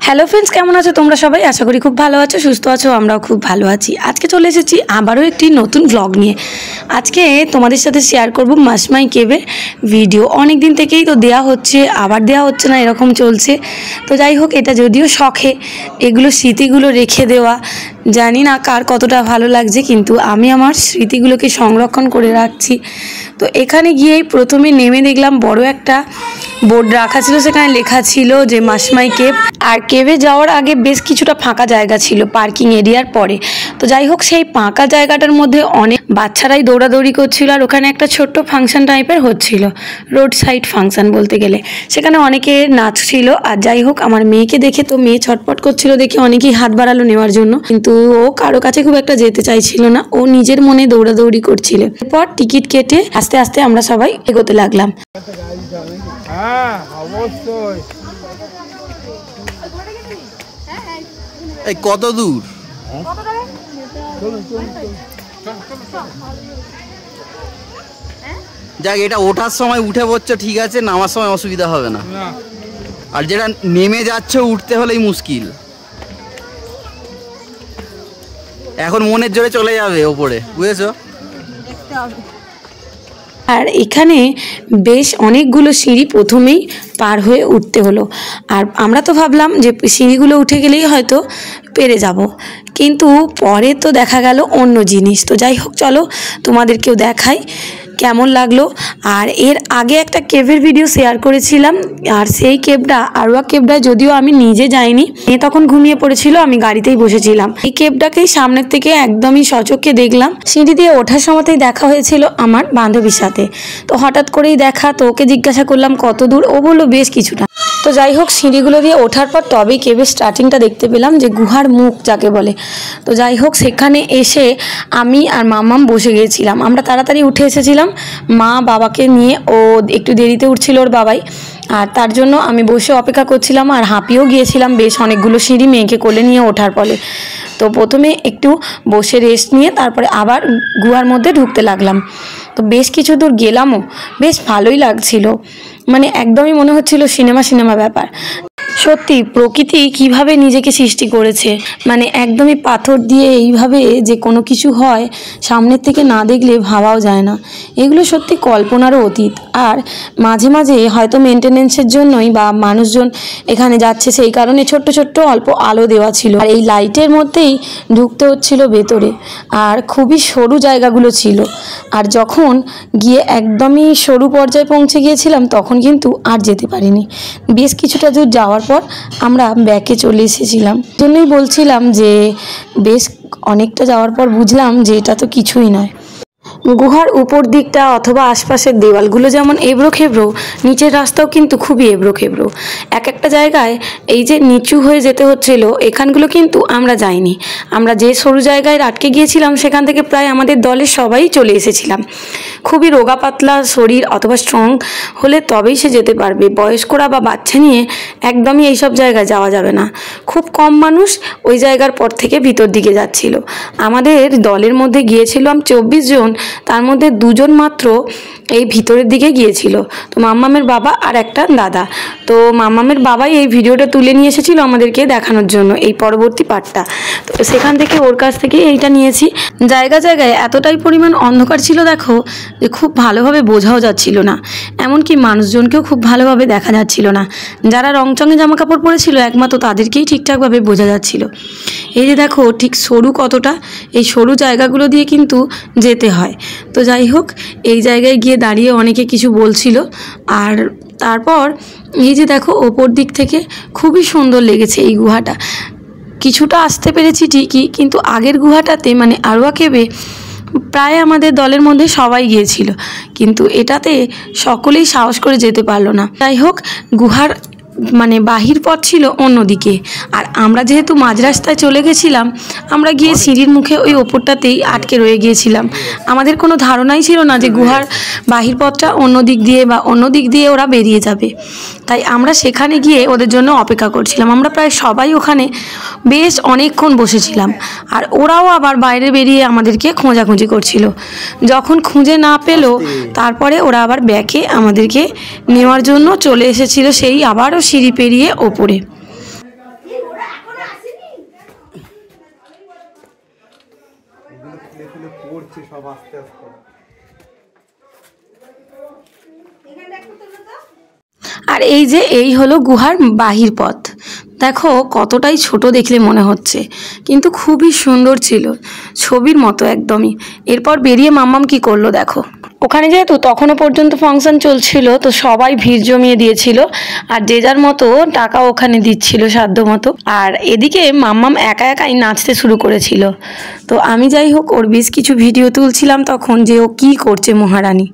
Hello friends, কেমন আছো তোমরা সবাই? আশা করি খুব ভালো আছো, সুস্থ আছো। আমরাও খুব ভালো আছি। আজকে চলে এসেছি আবারও একটি নতুন ব্লগ নিয়ে। আজকে তোমাদের সাথে শেয়ার করব মাসমাই কেভের ভিডিও। অনেক দিন থেকেই তো দেওয়া হচ্ছে, আবার দেওয়া হচ্ছে না, এরকম চলছে। তো যাই হোক, এটা যদিও শখে, এগুলো স্মৃতিগুলো রেখে দেওয়া, জানি না কার কতটা ভালো লাগছে, কিন্তু আমি আমার স্মৃতিগুলোকে সংরক্ষণ করে রাখছি। তো এখানে গিয়েই প্রথমে নেমে দেখলাম বড় একটা বোর্ড রাখা ছিল, সেখানে লেখা ছিল যে মাসমাই কেভ। আর কেভে যাওয়ার আগে বেশ কিছুটা ফাঁকা জায়গা ছিল পার্কিং এরিয়ার পরে। তো যাই হোক, সেই ফাঁকা জায়গাটার মধ্যে অনেক বাচ্চারাই দৌড়াদৌড়ি করছিল, আর ওখানে একটা ছোট্ট ফাংশন টাইপের হচ্ছিল, রোড সাইড ফাংশন বলতে গেলে। সেখানে অনেকে নাচছিল। আর যাই হোক, আমার মেয়েকে দেখে, তো মেয়ে ছটপট করছিল দেখে অনেকেই হাত বাড়ালো নেওয়ার জন্য, কিন্তু ও কারো কাছে খুব একটা যেতে চাইছিল না, ও নিজের মনে দৌড়াদৌড়ি করছিল। এরপর টিকিট কেটে আস্তে আস্তে আমরা সবাই এগোতে লাগলাম। হ্যাঁ অবশ্যই। এই কত দূর? যাক, এটা ওঠার সময় উঠে পড়ছো ঠিক আছে, নামার সময় অসুবিধা হবে না। আর যেটা নেমে যাচ্ছে উঠতে হলেই মুশকিল। এখন মনের জোরে চলে যাবে ওপরে, বুঝেছো? আর এখানে বেশ অনেকগুলো সিঁড়ি প্রথমেই পার হয়ে উঠতে হলো। আর আমরা তো ভাবলাম যে সিঁড়িগুলো উঠে গেলেই হয়তো পেরে যাব, কিন্তু পরে তো দেখা গেল অন্য জিনিস। তো যাই হোক, চলো তোমাদেরকেও দেখাই কেমন লাগলো। আর এর আগে একটা কেভের ভিডিও শেয়ার করেছিলাম, আর সেই কেভটা আরোয়া কেভটায় যদিও আমি নিজে যাইনি, এ তখন ঘুমিয়ে পড়েছিল, আমি গাড়িতেই বসেছিলাম। এই কেভটাকেই সামনের থেকে একদমই সচক্ষে দেখলাম। সিঁড়ি দিয়ে ওঠার সময়তেই দেখা হয়েছিল আমার বান্ধবীর সাথে। তো হঠাৎ করেই দেখা, তো ওকে জিজ্ঞাসা করলাম কত দূর, ও বললো বেশ কিছুটা। তো যাই হোক, সিঁড়িগুলো দিয়ে ওঠার পর তবেই কেভের স্টার্টিংটা দেখতে পেলাম, যে গুহার মুখ যাকে বলে। তো যাই হোক, সেখানে এসে আমি আর মামাম বসে গিয়েছিলাম। আমরা তাড়াতাড়ি উঠে এসেছিলাম, মা বাবাকে নিয়ে। ও একটু দেরিতে উঠছিল ওর বাবাই, আর তার জন্য আমি বসে অপেক্ষা করছিলাম। আর হাঁপিয়েও গিয়েছিলাম বেশ অনেকগুলো সিঁড়ি মেয়েকে কোলে নিয়ে ওঠার ফলে। তো প্রথমে একটু বসে রেস্ট নিয়ে তারপরে আবার গুহার মধ্যে ঢুকতে লাগলাম। তো বেশ কিছু দূর গেলামও, বেশ ভালোই লাগছিল, মানে একদমই মনে হচ্ছিল সিনেমা ব্যাপার। সত্যি প্রকৃতি কিভাবে নিজেকে সৃষ্টি করেছে, মানে একদমই পাথর দিয়ে এইভাবে যে কোনো কিছু হয় সামনের থেকে না দেখলে ভাবাও যায় না। এগুলো সত্যি কল্পনারও অতীত। আর মাঝে মাঝে হয়তো মেনটেনেন্সের জন্যই বা মানুষজন এখানে যাচ্ছে, সেই কারণে ছোট্ট ছোট্ট অল্প আলো দেওয়া ছিল, আর এই লাইটের মধ্যেই ঢুকতে হচ্ছিল ভেতরে। আর খুবই সরু জায়গাগুলো ছিল। আর যখন গিয়ে একদমই সরু পর্যায়ে পৌঁছে গিয়েছিলাম, তখন কিন্তু আর যেতে পারিনি। বেশ কিছুটা দূর যাওয়ার পর আমরা ব্যাকে চলে এসেছিলাম। জন্যই বলছিলাম যে বেশ অনেকটা যাওয়ার পর বুঝলাম যে এটা তো কিছুই নয়। গুহার উপর দিকটা অথবা আশপাশের দেওয়ালগুলো যেমন এবড়ো খেবড়ো, নিচের রাস্তাও কিন্তু খুবই এবড়ো খেবড়ো। এক একটা জায়গায় এই যে নিচু হয়ে যেতে হচ্ছিল, এখানগুলো কিন্তু আমরা যাইনি। আমরা যে সরু জায়গায় আটকে গিয়েছিলাম, সেখান থেকে প্রায় আমাদের দলের সবাই চলে এসেছিলাম। খুবই রোগা পাতলা শরীর অথবা স্ট্রং হলে তবেই সে যেতে পারবে। বয়স্করা বা বাচ্চা নিয়ে একদমই এইসব জায়গায় যাওয়া যাবে না। খুব কম মানুষ ওই জায়গার পর থেকে ভিতর দিকে যাচ্ছিল। আমাদের দলের মধ্যে গিয়েছিলাম 24 জন, তার মধ্যে 2 জন মাত্র এই ভিতরের দিকে গিয়েছিল। তো মাম্মামের বাবা আর একটা দাদা। তো মাম্মামের বাবাই এই ভিডিওটা তুলে নিয়ে এসেছিল আমাদেরকে দেখানোর জন্য, এই পরবর্তী পার্টটা। তো সেখান থেকে ওর কাছ থেকে এইটা নিয়েছি। জায়গায় এতটাই পরিমাণ অন্ধকার ছিল দেখো, যে খুব ভালোভাবে বোঝাও যাচ্ছিল না, এমনকি মানুষজনকেও খুব ভালোভাবে দেখা যাচ্ছিল না। যারা রংচঙে জামা কাপড় পরেছিল একমাত্র তাদেরকেই ঠিকঠাকভাবে বোঝা যাচ্ছিল। এই যে দেখো ঠিক সরু কতটা, এই সরু জায়গাগুলো দিয়ে কিন্তু যেতে হয়। তো যাই হোক, এই জায়গায় গিয়ে দাঁড়িয়ে অনেকে কিছু বলছিল। আর তারপর এই যে দেখো ওপর দিক থেকে খুবই সুন্দর লেগেছে এই গুহাটা। কিছুটা আসতে পেরেছি ঠিকই, কিন্তু আগের গুহাটাতে মানে আরোয়া কেভে প্রায় আমাদের দলের মধ্যে সবাই গিয়েছিল, কিন্তু এটাতে সকলেই সাহস করে যেতে পারলো না। যাই হোক, গুহার মানে বাহির পথ ছিল অন্যদিকে। আর আমরা যেহেতু মাঝ রাস্তায় চলে গেছিলাম, আমরা গিয়ে সিঁড়ির মুখে ওই ওপরটাতেই আটকে রয়ে গিয়েছিলাম। আমাদের কোনো ধারণাই ছিল না যে গুহার বাহির পথটা অন্য দিক দিয়ে বা অন্য দিক দিয়ে ওরা বেরিয়ে যাবে। তাই আমরা সেখানে গিয়ে ওদের জন্য অপেক্ষা করছিলাম। আমরা প্রায় সবাই ওখানে বেশ অনেকক্ষণ বসেছিলাম, আর ওরাও আবার বাইরে বেরিয়ে আমাদেরকে খোঁজাখুঁজি করছিল। যখন খুঁজে না পেল, তারপরে ওরা আবার ব্যাকে আমাদেরকে নেওয়ার জন্য চলে এসেছিল, সেই আবারও সিঁড়ি পেরিয়ে ওপরে। হচ্ছে সব আস্তে আস্তে। আর এই হলো গুহার বাহির পথ। দেখো কতটাই ছোট দেখলে মনে হচ্ছে, কিন্তু খুবই সুন্দর ছিল, ছবির মতো একদমই। এরপর বেরিয়ে মাম্মাম কি করলো দেখো। ওখানে যেহেতু তখনও পর্যন্ত ফাংশন চলছিল, তো সবাই ভিড় জমিয়ে দিয়েছিল আর যে যার মতো টাকা ওখানে দিচ্ছিল সাধ্য মতো। আর এদিকে মাম্মাম একা একাই নাচতে শুরু করেছিল। তো আমি যাই হোক ওর বেশ কিছু ভিডিও তুলছিলাম তখন, যে ও কী করছে মহারানী।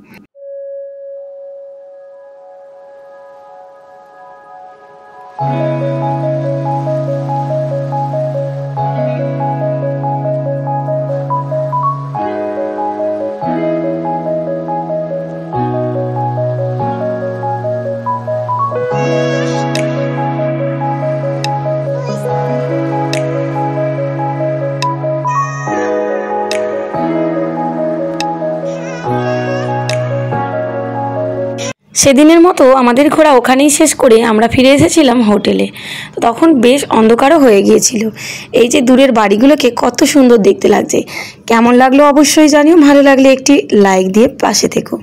সেদিনের মতো আমাদের ঘোরা ওখানেই শেষ করে আমরা ফিরে এসেছিলাম হোটেলে। তখন বেশ অন্ধকারও হয়ে গিয়েছিল। এই যে দূরের বাড়িগুলোকে কত সুন্দর দেখতে লাগছে। কেমন লাগলো অবশ্যই জানিও, ভালো লাগলে একটি লাইক দিয়ে পাশে থেকো।